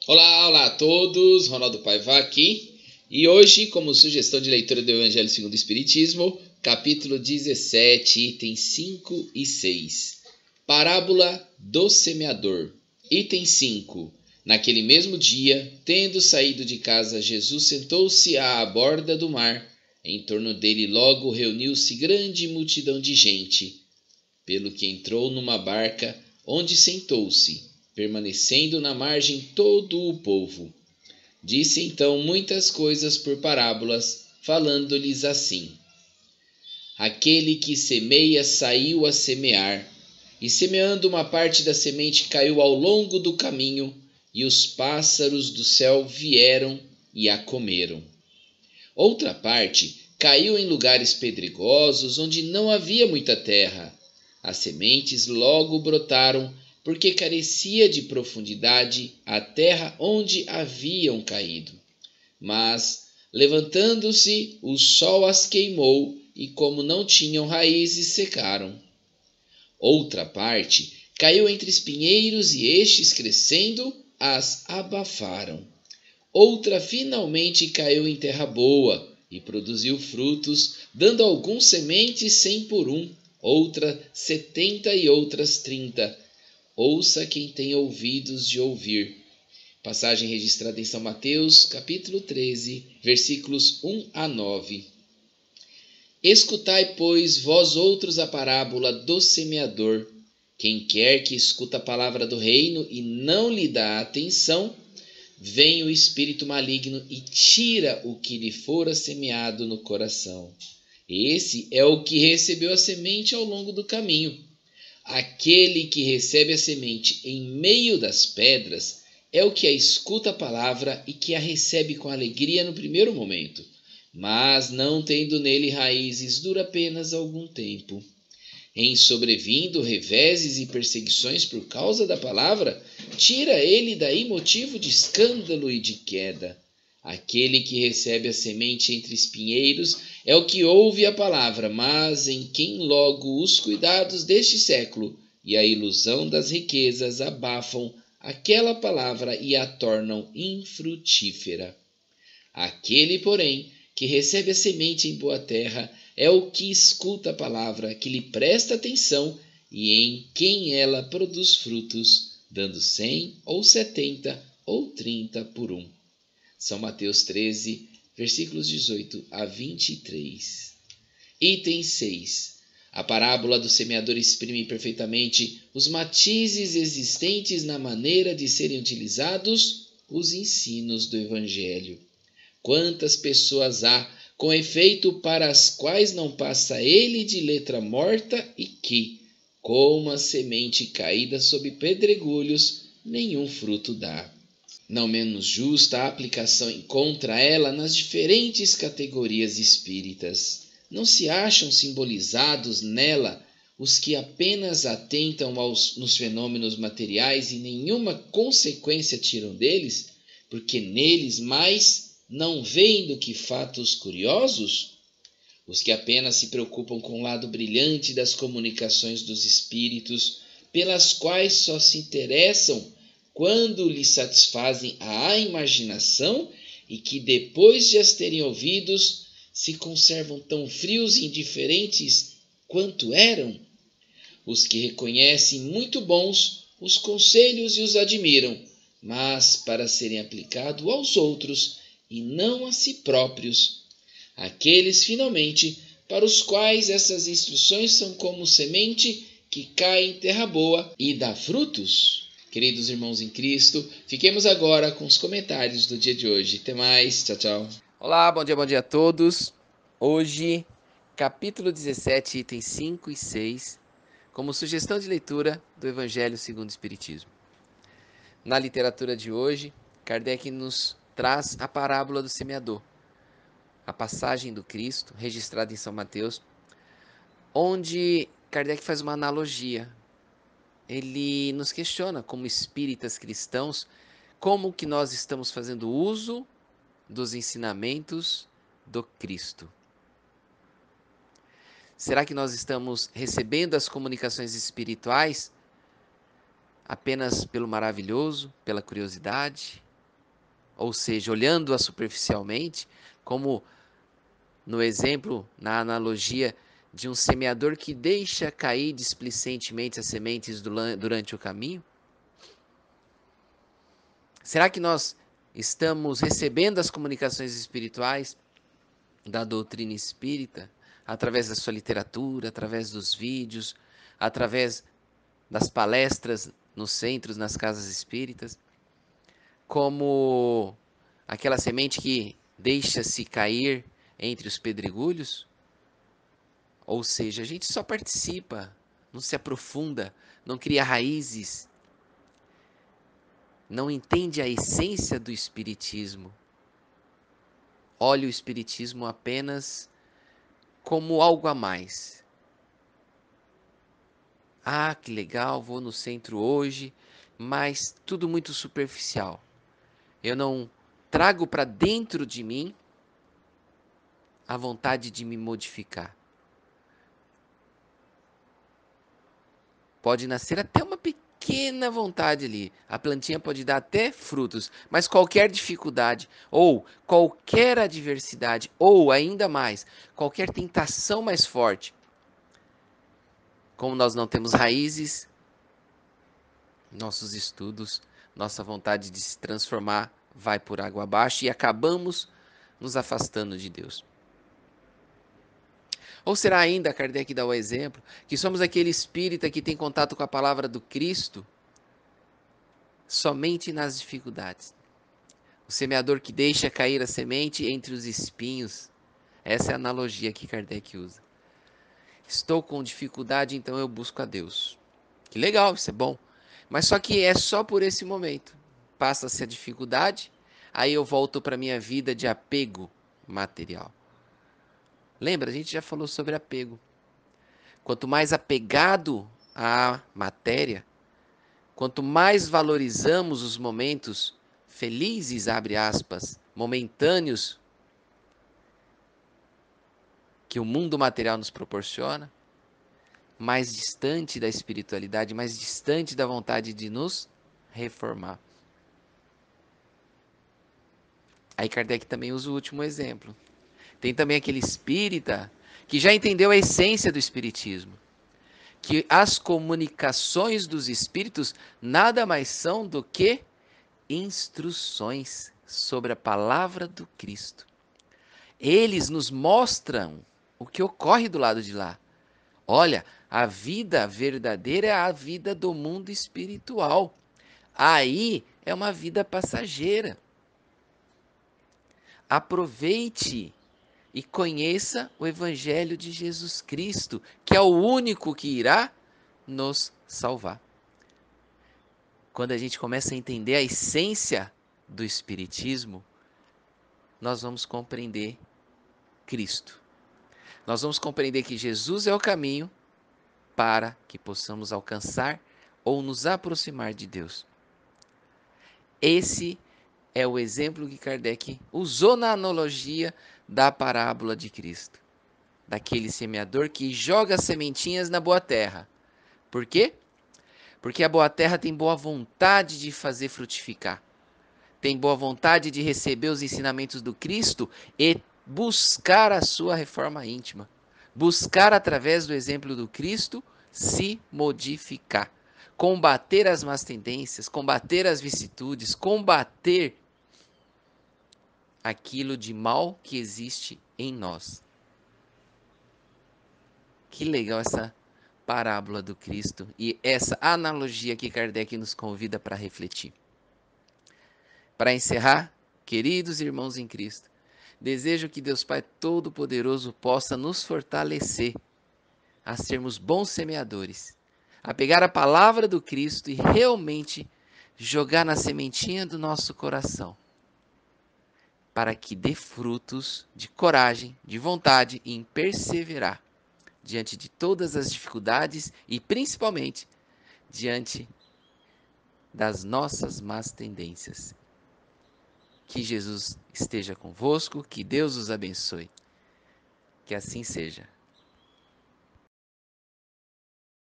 Olá a todos, Ronaldo Paiva aqui, e hoje, como sugestão de leitura do Evangelho segundo o Espiritismo, capítulo 17, itens 5 e 6, Parábola do Semeador. Item 5. Naquele mesmo dia, tendo saído de casa, Jesus sentou-se à borda do mar. Em torno dele logo reuniu-se grande multidão de gente, pelo que entrou numa barca, onde sentou-se, permanecendo na margem todo o povo. Disse então muitas coisas por parábolas, falando-lhes assim: Aquele que semeia saiu a semear, e semeando uma parte da semente caiu ao longo do caminho, e os pássaros do céu vieram e a comeram. Outra parte caiu em lugares pedregosos, onde não havia muita terra. As sementes logo brotaram, porque carecia de profundidade a terra onde haviam caído. Mas, levantando-se, o sol as queimou, e como não tinham raízes, secaram. Outra parte caiu entre espinheiros, e estes, crescendo, as abafaram. Outra finalmente caiu em terra boa, e produziu frutos, dando alguns sementes 100 por um, outra 70 e outras 30. Ouça quem tem ouvidos de ouvir. Passagem registrada em São Mateus, capítulo 13, versículos 1 a 9. Escutai, pois, vós outros a parábola do semeador. Quem quer que escuta a palavra do reino e não lhe dá atenção, vem o espírito maligno e tira o que lhe fora semeado no coração. Esse é o que recebeu a semente ao longo do caminho. Aquele que recebe a semente em meio das pedras é o que a escuta a palavra e que a recebe com alegria no primeiro momento, mas não tendo nele raízes, dura apenas algum tempo. Em sobrevindo reveses e perseguições por causa da palavra, tira ele daí motivo de escândalo e de queda. Aquele que recebe a semente entre espinheiros é o que ouve a palavra, mas em quem logo os cuidados deste século e a ilusão das riquezas abafam aquela palavra e a tornam infrutífera. Aquele, porém, que recebe a semente em boa terra é o que escuta a palavra, que lhe presta atenção e em quem ela produz frutos, dando 100 ou 70 ou 30 por um. São Mateus 13, versículos 18 a 23. Item 6. A parábola do semeador exprime perfeitamente os matizes existentes na maneira de serem utilizados os ensinos do Evangelho. Quantas pessoas há, com efeito, para as quais não passa ele de letra morta e que, como a semente caída sob pedregulhos, nenhum fruto dá. Não menos justa a aplicação encontra ela nas diferentes categorias espíritas. Não se acham simbolizados nela os que apenas atentam nos fenômenos materiais e nenhuma consequência tiram deles, porque neles mais não veem do que fatos curiosos? Os que apenas se preocupam com o lado brilhante das comunicações dos espíritos, pelas quais só se interessam quando lhes satisfazem a imaginação e que, depois de as terem ouvidos, se conservam tão frios e indiferentes quanto eram? Os que reconhecem muito bons os conselhos e os admiram, mas para serem aplicados aos outros e não a si próprios. Aqueles, finalmente, para os quais essas instruções são como semente que cai em terra boa e dá frutos. Queridos irmãos em Cristo, fiquemos agora com os comentários do dia de hoje. Até mais, tchau, tchau. Olá, bom dia a todos. Hoje, capítulo 17, itens 5 e 6, como sugestão de leitura do Evangelho segundo o Espiritismo. Na literatura de hoje, Kardec nos traz a parábola do semeador, a passagem do Cristo, registrada em São Mateus, onde Kardec faz uma analogia. Ele nos questiona, como espíritas cristãos, como que nós estamos fazendo uso dos ensinamentos do Cristo. Será que nós estamos recebendo as comunicações espirituais apenas pelo maravilhoso, pela curiosidade? ou seja, olhando-a superficialmente, como no exemplo, na analogia de um semeador que deixa cair displicentemente as sementes durante o caminho? Será que nós estamos recebendo as comunicações espirituais da doutrina espírita através da sua literatura, através dos vídeos, através das palestras nos centros, nas casas espíritas, como aquela semente que deixa-se cair entre os pedregulhos? Ou seja, a gente só participa, não se aprofunda, não cria raízes, não entende a essência do Espiritismo. Olha o Espiritismo apenas como algo a mais. Ah, que legal, vou no centro hoje, mas tudo muito superficial. Eu não trago para dentro de mim a vontade de me modificar. Pode nascer até uma pequena vontade ali. A plantinha pode dar até frutos, mas qualquer dificuldade, ou qualquer adversidade, ou ainda mais, qualquer tentação mais forte, como nós não temos raízes, nossos estudos, nossa vontade de se transformar vai por água abaixo e acabamos nos afastando de Deus. Ou será ainda, Kardec dá o exemplo, que somos aquele espírita que tem contato com a palavra do Cristo somente nas dificuldades. O semeador que deixa cair a semente entre os espinhos. Essa é a analogia que Kardec usa. Estou com dificuldade, então eu busco a Deus. Que legal, isso é bom. Mas só que é só por esse momento. Passa-se a dificuldade, aí eu volto para a minha vida de apego material. Lembra, a gente já falou sobre apego. Quanto mais apegado à matéria, quanto mais valorizamos os momentos felizes, abre aspas, momentâneos, que o mundo material nos proporciona, mais distante da espiritualidade, mais distante da vontade de nos reformar. Aí Kardec também usa o último exemplo. Tem também aquele espírita que já entendeu a essência do espiritismo, que as comunicações dos espíritos nada mais são do que instruções sobre a palavra do Cristo. Eles nos mostram o que ocorre do lado de lá. Olha, a vida verdadeira é a vida do mundo espiritual. Aí é uma vida passageira. Aproveite e conheça o Evangelho de Jesus Cristo, que é o único que irá nos salvar. Quando a gente começa a entender a essência do Espiritismo, nós vamos compreender Cristo. Nós vamos compreender que Jesus é o caminho para que possamos alcançar ou nos aproximar de Deus. Esse é o exemplo que Kardec usou na analogia da parábola de Cristo, daquele semeador que joga sementinhas na boa terra. Por quê? Porque a boa terra tem boa vontade de fazer frutificar, tem boa vontade de receber os ensinamentos do Cristo e buscar a sua reforma íntima, buscar através do exemplo do Cristo se modificar, combater as más tendências, combater as vicissitudes, combater aquilo de mal que existe em nós. Que legal essa parábola do Cristo e essa analogia que Kardec nos convida para refletir. Para encerrar, queridos irmãos em Cristo, desejo que Deus Pai Todo-Poderoso possa nos fortalecer a sermos bons semeadores, a pegar a palavra do Cristo e realmente jogar na sementinha do nosso coração, para que dê frutos de coragem, de vontade e em perseverar diante de todas as dificuldades e principalmente diante das nossas más tendências. Que Jesus esteja convosco, que Deus os abençoe. Que assim seja.